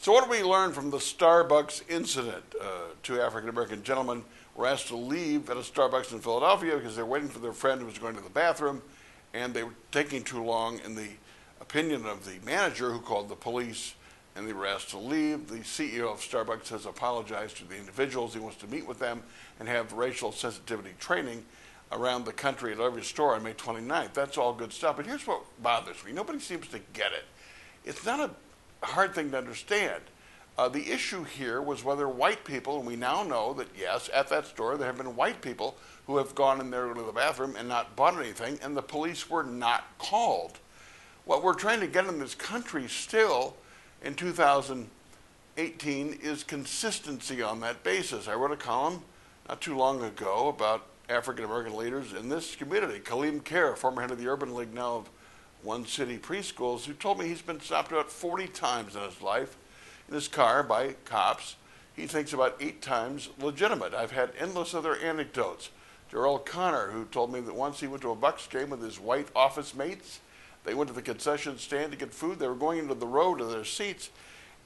So what do we learn from the Starbucks incident? Two African-American gentlemen were asked to leave at a Starbucks in Philadelphia because they were waiting for their friend who was going to the bathroom, and they were taking too long in the opinion of the manager, who called the police, and they were asked to leave. The CEO of Starbucks has apologized to the individuals. He wants to meet with them and have racial sensitivity training around the country at every store on May 29th. That's all good stuff. But here's what bothers me. Nobody seems to get it. It's not a hard thing to understand. The issue here was whether white people, and we now know that, yes, at that store there have been white people who have gone in there to the bathroom and not bought anything, and the police were not called. What we're trying to get in this country still in 2018 is consistency on that basis. I wrote a column not too long ago about African-American leaders in this community. Kaleem Kerr, former head of the Urban League now of One City Preschools, who told me he's been stopped about 40 times in his life in his car by cops. He thinks about 8 times legitimate. I've had endless other anecdotes. Jarrell Connor, who told me that once he went to a Bucks game with his white office mates. They went to the concession stand to get food. They were going into the row to their seats,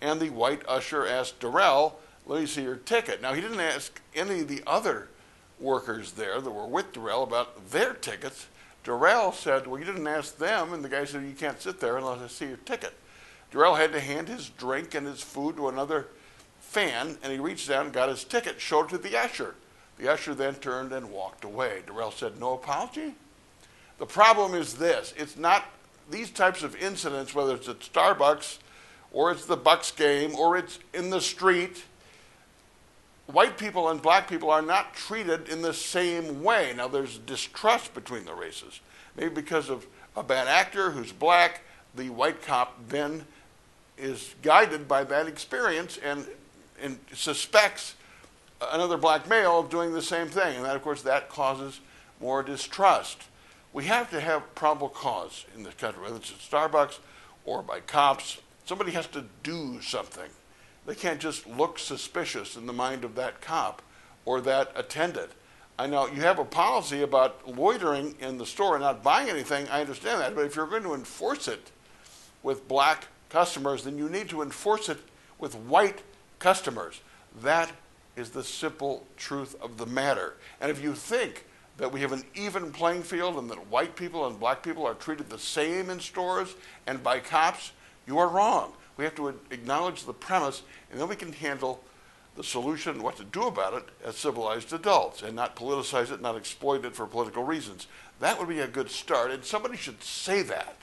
and the white usher asked Darrell, "Let me see your ticket." Now, he didn't ask any of the other workers there that were with Darrell about their tickets. Darrell said, "Well, you didn't ask them," and the guy said, "You can't sit there unless I see your ticket." Darrell had to hand his drink and his food to another fan, and he reached down and got his ticket, showed it to the usher. The usher then turned and walked away. Darrell said, "No apology?" The problem is this. It's not these types of incidents, whether it's at Starbucks or it's the Bucks game or it's in the street. White people and black people are not treated in the same way. Now, there's distrust between the races. Maybe because of a bad actor who's black, the white cop then is guided by that experience and suspects another black male of doing the same thing. And that, of course, that causes more distrust. We have to have probable cause in this country, whether it's at Starbucks or by cops. Somebody has to do something. They can't just look suspicious in the mind of that cop or that attendant. I know you have a policy about loitering in the store and not buying anything. I understand that. But if you're going to enforce it with black customers, then you need to enforce it with white customers. That is the simple truth of the matter. And if you think that we have an even playing field and that white people and black people are treated the same in stores and by cops, you are wrong. We have to acknowledge the premise, and then we can handle the solution, what to do about it, as civilized adults, and not politicize it, not exploit it for political reasons. That would be a good start, and somebody should say that.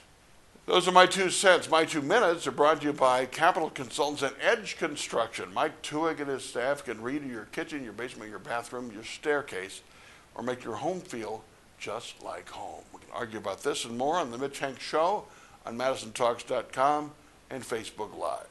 Those are my 2 cents. My 2 minutes are brought to you by Capital Consultants and Edge Construction. Mike Tuig and his staff can redo your kitchen, your basement, your bathroom, your staircase, or make your home feel just like home. We can argue about this and more on The Mitch Henck Show on madison.com and Facebook Live.